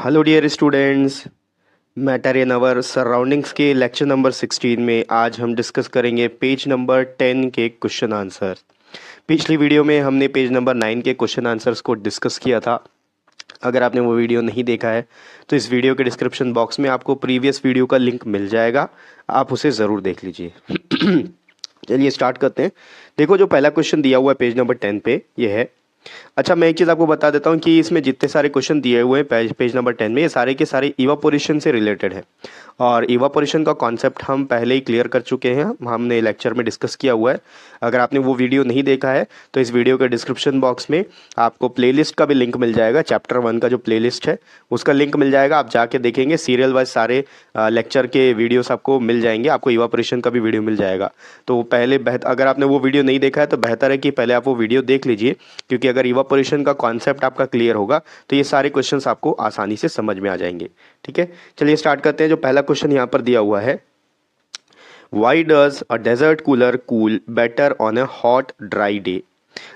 Hello dear students, matter in our surroundings के lecture number 16 में आज हम डिस्कस करेंगे पेज नंबर 10 के क्वेश्चन आंसर। पिछली वीडियो में हमने पेज नंबर 9 के क्वेश्चन आंसर्स को डिस्कस किया था। अगर आपने वो वीडियो नहीं देखा है तो इस वीडियो के डिस्क्रिप्शन बॉक्स में आपको प्रीवियस वीडियो का लिंक मिल जाएगा, आप उसे ज़रूर देख लीजिए। चलिए स्टार्ट करते हैं। देखो, जो पहला क्वेश्चन दिया हुआ है पेज नंबर 10 पे ये है। अच्छा, मैं एक चीज़ आपको बता देता हूँ कि इसमें जितने सारे क्वेश्चन दिए हुए हैं पेज नंबर 10 में, ये सारे के सारे इवापोरेशन से रिलेटेड है। और इवापोरेशन का कॉन्सेप्ट हम पहले ही क्लियर कर चुके हैं, हमने लेक्चर में डिस्कस किया हुआ है। अगर आपने वो वीडियो नहीं देखा है तो इस वीडियो के डिस्क्रिप्शन बॉक्स में आपको प्लेलिस्ट का भी लिंक मिल जाएगा। चैप्टर 1 का जो प्लेलिस्ट है उसका लिंक मिल जाएगा, आप जाके देखेंगे। सीरियल वाइज सारे लेक्चर के वीडियोस आपको मिल जाएंगे, आपको इवापोरेशन का भी वीडियो मिल जाएगा। तो पहले अगर आपने वो वीडियो नहीं देखा है तो बेहतर है कि पहले आप वो वीडियो देख लीजिए, क्योंकि अगर इवापोरेशन का कॉन्सेप्ट आपका क्लियर होगा तो ये सारे क्वेश्चंस आपको आसानी से समझ में आ जाएंगे। ठीक है, चलिए स्टार्ट करते हैं। जो पहला क्वेश्चन यहाँ पर दिया हुआ है, why does a desert cooler cool better on a hot dry day.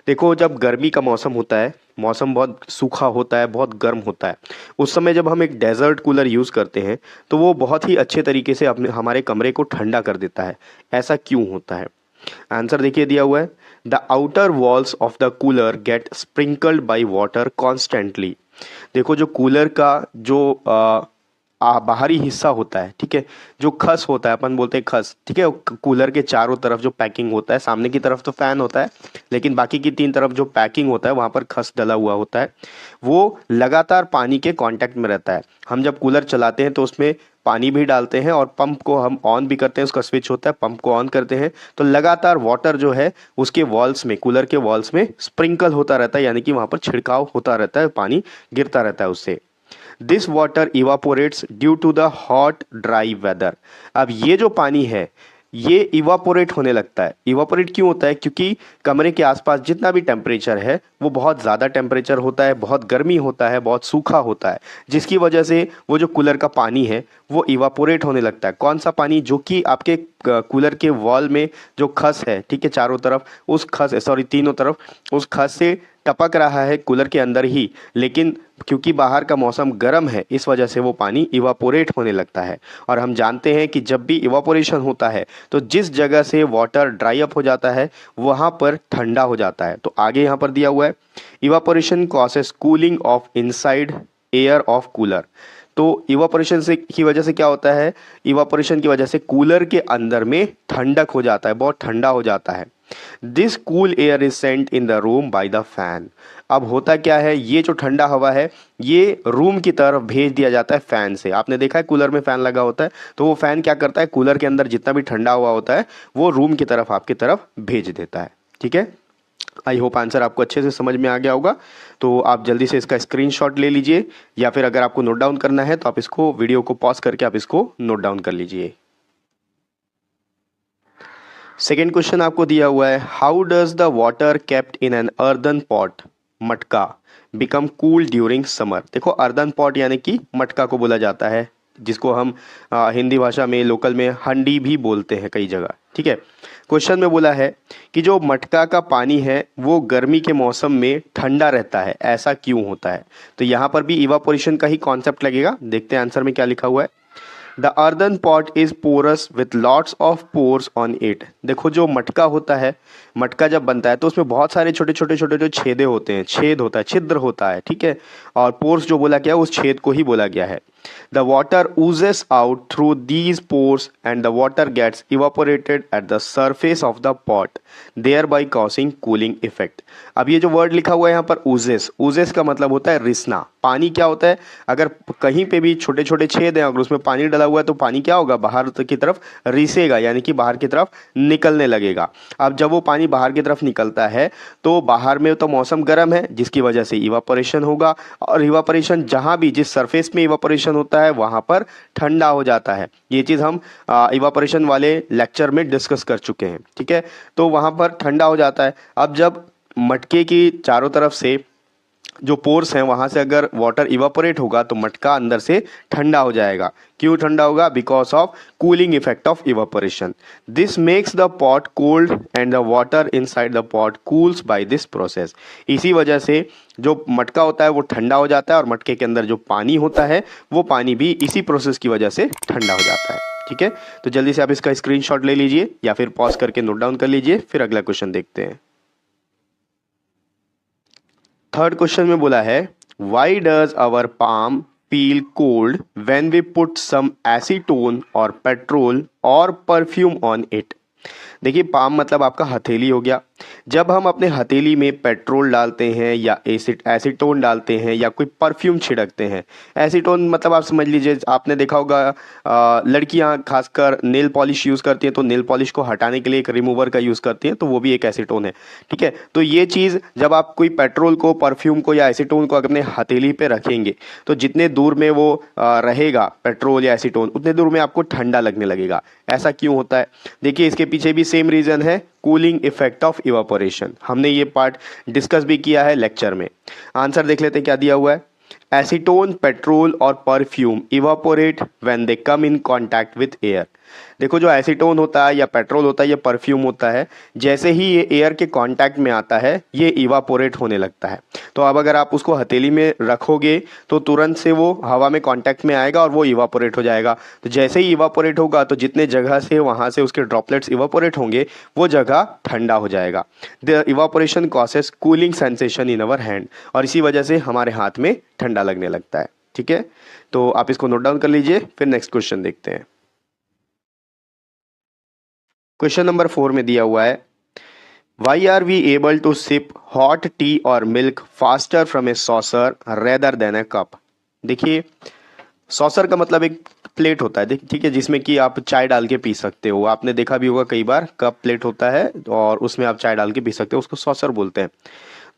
देखो, जब गर्मी का मौसम होता है, मौसम बहुत सूखा होता है, बहुत गर्म होता है, उस समय जब हम एक डेजर्ट कूलर यूज़ करते हैं तो वो बहुत ही अच्छे तरीके से अपने हमारे कमरे को ठंडा कर देता है। ऐसा क्यों होता है? आंसर देखिए दिया हुआ है, the outer walls of the cooler get sprinkled by water constantly. देखो, जो कूलर का जो बाहरी हिस्सा होता है, ठीक है, जो खस होता है, अपन बोलते हैं खस, ठीक है, कूलर के चारों तरफ जो पैकिंग होता है, सामने की तरफ तो फैन होता है लेकिन बाकी की 3 तरफ जो पैकिंग होता है वहाँ पर खस डला हुआ होता है, वो लगातार पानी के कांटेक्ट में रहता है। हम जब कूलर चलाते हैं तो उसमें पानी भी डालते हैं और पंप को हम ऑन भी करते हैं, उसका स्विच होता है, पंप को ऑन करते हैं तो लगातार वाटर जो है उसके वॉल्स में, कूलर के वॉल्स में स्प्रिंकल होता रहता है, यानी कि वहाँ पर छिड़काव होता रहता है, पानी गिरता रहता है उससे। This water evaporates due to the hot dry weather. अब ये जो पानी है ये इवापोरेट होने लगता है। इवापोरेट क्यों होता है? क्योंकि कमरे के आसपास जितना भी टेम्परेचर है वो बहुत ज़्यादा टेम्परेचर होता है, बहुत गर्मी होता है, बहुत सूखा होता है, जिसकी वजह से वो जो कूलर का पानी है वो इवापोरेट होने लगता है। कौन सा पानी? जो कि आपके कूलर के वॉल में जो खस है, ठीक है, चारों तरफ उस खस, सॉरी तीनों तरफ, उस खस से टपक रहा है कूलर के अंदर ही, लेकिन क्योंकि बाहर का मौसम गर्म है इस वजह से वो पानी इवापोरेट होने लगता है। और हम जानते हैं कि जब भी इवापोरेशन होता है तो जिस जगह से वाटर ड्राई अप हो जाता है वहाँ पर ठंडा हो जाता है। तो आगे यहाँ पर दिया हुआ है, evaporation causes cooling of inside air of cooler. तो इवापोरेशन से की वजह से क्या होता है? इवापोरेशन की वजह से कूलर के अंदर में ठंडक हो जाता है, बहुत ठंडा हो जाता है। This cool air is sent in the room by the fan. अब होता क्या है, ये जो ठंडा हवा है ये रूम की तरफ भेज दिया जाता है फैन से। आपने देखा है कूलर में फैन लगा होता है तो वो फैन क्या करता है, कूलर के अंदर जितना भी ठंडा हुआ होता है वो रूम की तरफ, आपकी तरफ भेज देता है। ठीक है, आई होप आंसर आपको अच्छे से समझ में आ गया होगा। तो आप जल्दी से इसका स्क्रीनशॉट ले लीजिए, या फिर अगर आपको नोट डाउन करना है तो आप इसको, वीडियो को पॉज करके आप इसको नोट डाउन कर लीजिए। सेकेंड क्वेश्चन आपको दिया हुआ है, how does the water kept in an earthen pot, मटका, बिकम कूल ड्यूरिंग समर। देखो, अर्दन पॉट यानी कि मटका को बोला जाता है, जिसको हम हिंदी भाषा में लोकल में हंडी भी बोलते हैं कई जगह। ठीक है, क्वेश्चन में बोला है कि जो मटका का पानी है वो गर्मी के मौसम में ठंडा रहता है, ऐसा क्यों होता है? तो यहाँ पर भी इवापोरेशन का ही कॉन्सेप्ट लगेगा। देखते हैं आंसर में क्या लिखा हुआ है। The earthen pot is porous with lots of pores on it. देखो, जो मटका होता है, मटका जब बनता है तो उसमें बहुत सारे छोटे छोटे छोटे जो छेदे होते हैं, छेद होता है, छिद्र होता है, ठीक है, और पोर्स जो बोला गया उस छेद को ही बोला गया है। The water oozes out through these pores and the water gets evaporated at the surface of the pot, thereby causing cooling effect। अब ये जो वर्ड लिखा हुआ है यहाँ पर oozes, oozes का मतलब होता है रिसना। पानी क्या होता है, अगर कहीं पे भी छोटे छोटे छेद हैं, अगर उसमें पानी डला हुआ है तो पानी क्या होगा, बाहर की तरफ रिसेगा, यानी कि बाहर की तरफ निकलने लगेगा। अब जब वो पानी बाहर की तरफ निकलता है तो बाहर में तो मौसम गर्म है जिसकी वजह से इवापोरेशन होगा, और इवापोरेशन जहाँ भी जिस सरफेस में इवापोरेशन होता है वहाँ पर ठंडा हो जाता है। ये चीज़ हम इवापोरेशन वाले लेक्चर में डिस्कस कर चुके हैं। ठीक है, तो वहाँ पर ठंडा हो जाता है। अब जब मटके की चारों तरफ से जो पोर्स हैं वहाँ से अगर वाटर इवापोरेट होगा तो मटका अंदर से ठंडा हो जाएगा। क्यों ठंडा होगा? Because of cooling effect of evaporation. This makes the pot cold and the water inside the pot cools by this process. इसी वजह से जो मटका होता है वो ठंडा हो जाता है और मटके के अंदर जो पानी होता है वो पानी भी इसी प्रोसेस की वजह से ठंडा हो जाता है। ठीक है, तो जल्दी से आप इसका स्क्रीनशॉट ले लीजिए या फिर पॉज करके नोट डाउन कर लीजिए, फिर अगला क्वेश्चन देखते हैं। थर्ड क्वेश्चन में बोला है why does our palm feel cold when we put some acetone और पेट्रोल और परफ्यूम ऑन इट। देखिए, पाम मतलब आपका हथेली हो गया। जब हम अपने हथेली में पेट्रोल डालते हैं या एसीटोन डालते हैं या कोई परफ्यूम छिड़कते हैं, एसीटोन मतलब आप समझ लीजिए, आपने देखा होगा लड़कियां खासकर नेल पॉलिश यूज़ करती हैं तो नेल पॉलिश को हटाने के लिए एक रिमूवर का यूज़ करती हैं, तो वो भी एक एसीटोन है। ठीक है, तो ये चीज़ जब आप कोई पेट्रोल को, परफ्यूम को या एसीटोन को अपने हथेली पे रखेंगे तो जितने दूर में वो रहेगा पेट्रोल या एसीटोन, उतने दूर में आपको ठंडा लगने लगेगा। ऐसा क्यों होता है? देखिए, इसके पीछे भी सेम रीज़न है, कूलिंग इफेक्ट ऑफ इवापोरेशन। हमने ये पार्ट डिस्कस भी किया है लेक्चर में। आंसर देख लेते हैं क्या दिया हुआ है। एसीटोन, पेट्रोल और perfume evaporate when they come in contact with air. देखो, जो एसीटोन होता है या पेट्रोल होता है या परफ्यूम होता है, जैसे ही ये एयर के कांटेक्ट में आता है ये इवापोरेट होने लगता है। तो अब अगर आप उसको हथेली में रखोगे तो तुरंत से वो हवा में कांटेक्ट में आएगा और वो इवापोरेट हो जाएगा। तो जैसे ही इवापोरेट होगा तो जितने जगह से वहाँ से उसके ड्रॉपलेट्स इवापोरेट होंगे वो जगह ठंडा हो जाएगा। The evaporation causes cooling sensation in our hand, और इसी वजह से हमारे हाथ में ठंडा लगने लगता है। ठीक है, तो आप इसको नोट डाउन कर लीजिए, फिर नेक्स्ट क्वेश्चन देखते हैं। क्वेश्चन नंबर 4 में दिया हुआ है why are we able to sip hot tea और milk faster from a saucer rather than a cup. देखिए, सॉसर का मतलब एक प्लेट होता है, ठीक है, जिसमें कि आप चाय डाल के पी सकते हो। आपने देखा भी होगा कई बार, कप प्लेट होता है और उसमें आप चाय डाल के पी सकते हो, उसको सॉसर बोलते हैं।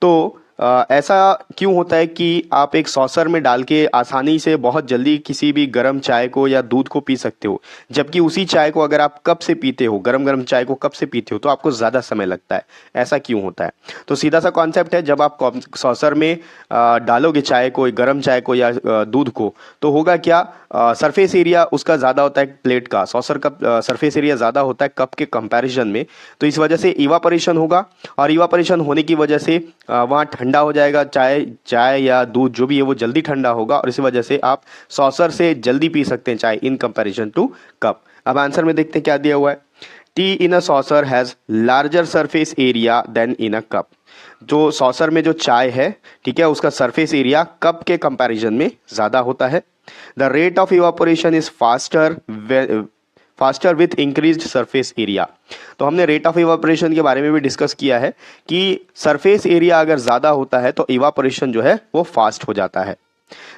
तो ऐसा क्यों होता है कि आप एक सॉसर में डाल के आसानी से बहुत जल्दी किसी भी गर्म चाय को या दूध को पी सकते हो, जबकि उसी चाय को अगर आप कप से पीते हो, गरम गरम चाय को कप से पीते हो, तो आपको ज़्यादा समय लगता है। ऐसा क्यों होता है? तो सीधा सा कॉन्सेप्ट है, जब आप सॉसर में डालोगे चाय को, गर्म चाय को या दूध को, तो होगा क्या, सरफेस एरिया उसका ज़्यादा होता है प्लेट का, सॉसर का सरफेस एरिया ज़्यादा होता है कप के कंपैरिजन में। तो इस वजह से इवापोरेशन होगा, और इवापोरेशन होने की वजह से वहाँ ठंडा हो जाएगा, चाय या दूध जो भी है वो जल्दी ठंडा होगा, और इसी वजह से आप सॉसर से जल्दी पी सकते हैं चाय इन कंपैरिजन टू कप। अब आंसर में देखते हैं क्या दिया हुआ है। Tea in a saucer has larger surface area than in a cup. जो सॉसर में जो चाय है, ठीक है, उसका सरफेस एरिया कप के कंपैरिजन में ज़्यादा होता है। The rate of evaporation is faster with increased surface area. तो हमने रेट ऑफ इवापोरेशन के बारे में भी डिस्कस किया है कि सरफेस एरिया अगर ज़्यादा होता है तो इवापोरेशन जो है वो फास्ट हो जाता है।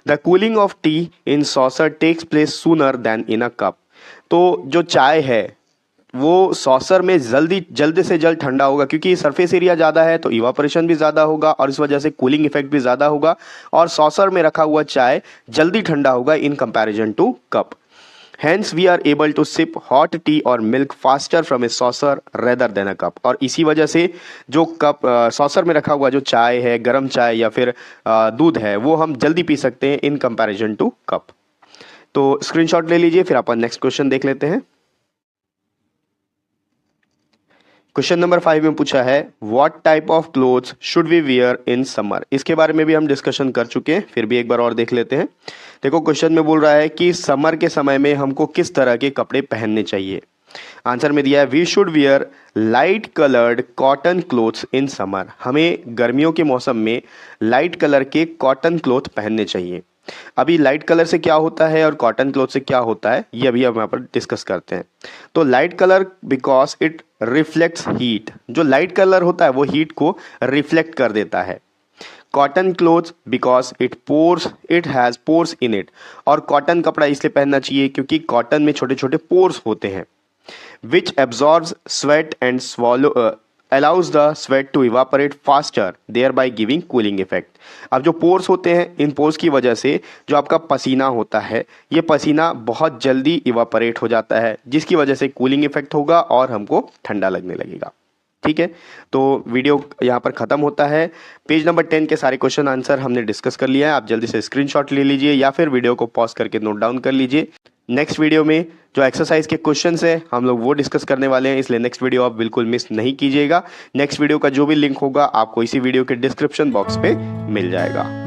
The cooling of tea in saucer takes place sooner than in a cup. तो जो चाय है वो सॉसर में जल्द से जल्द ठंडा होगा, क्योंकि सरफेस एरिया ज़्यादा है तो इवापोरेशन भी ज़्यादा होगा और इस वजह से कूलिंग इफेक्ट भी ज़्यादा होगा, और सॉसर में रखा हुआ चाय जल्दी ठंडा होगा in comparison to cup. Hence we are able to sip hot tea or milk faster from a saucer rather than a cup। और इसी वजह से जो कप सॉसर में रखा हुआ जो चाय है, गर्म चाय या फिर दूध है, वो हम जल्दी पी सकते हैं इन कंपैरिजन टू कप। तो स्क्रीनशॉट ले लीजिए, फिर अपन नेक्स्ट क्वेश्चन देख लेते हैं। क्वेश्चन नंबर 5 में पूछा है what type of clothes should we wear in summer. इसके बारे में भी हम डिस्कशन कर चुके हैं, फिर भी एक बार और देख लेते हैं। देखो, क्वेश्चन में बोल रहा है कि समर के समय में हमको किस तरह के कपड़े पहनने चाहिए। आंसर में दिया है we should wear light coloured cotton clothes in summer. हमें गर्मियों के मौसम में लाइट कलर के कॉटन क्लोथ पहनने चाहिए। अभी लाइट कलर से क्या होता है और कॉटन क्लोथ से क्या होता है ये अभी हम यहाँ पर डिस्कस करते हैं। तो light colour because it reflects heat. जो लाइट कलर होता है वो हीट को रिफ्लेक्ट कर देता है। Cotton clothes because it has pores in it. और कॉटन कपड़ा इसलिए पहनना चाहिए क्योंकि कॉटन में छोटे छोटे पोर्स होते हैं। Which absorbs sweat and allows the sweat to evaporate faster thereby giving cooling effect। अब जो पोर्स होते हैं, इन पोर्स की वजह से जो आपका पसीना होता है, ये पसीना बहुत जल्दी इवापोरेट हो जाता है, जिसकी वजह से कूलिंग इफेक्ट होगा और हमको ठंडा लगने लगेगा। ठीक है, तो वीडियो यहाँ पर ख़त्म होता है। पेज नंबर 10 के सारे क्वेश्चन आंसर हमने डिस्कस कर लिया है। आप जल्दी से स्क्रीनशॉट ले लीजिए या फिर वीडियो को पॉज करके नोट डाउन कर लीजिए। नेक्स्ट वीडियो में जो एक्सरसाइज के क्वेश्चंस हैं हम लोग वो डिस्कस करने वाले हैं, इसलिए नेक्स्ट वीडियो आप बिल्कुल मिस नहीं कीजिएगा। नेक्स्ट वीडियो का जो भी लिंक होगा आपको इसी वीडियो के डिस्क्रिप्शन बॉक्स पे मिल जाएगा।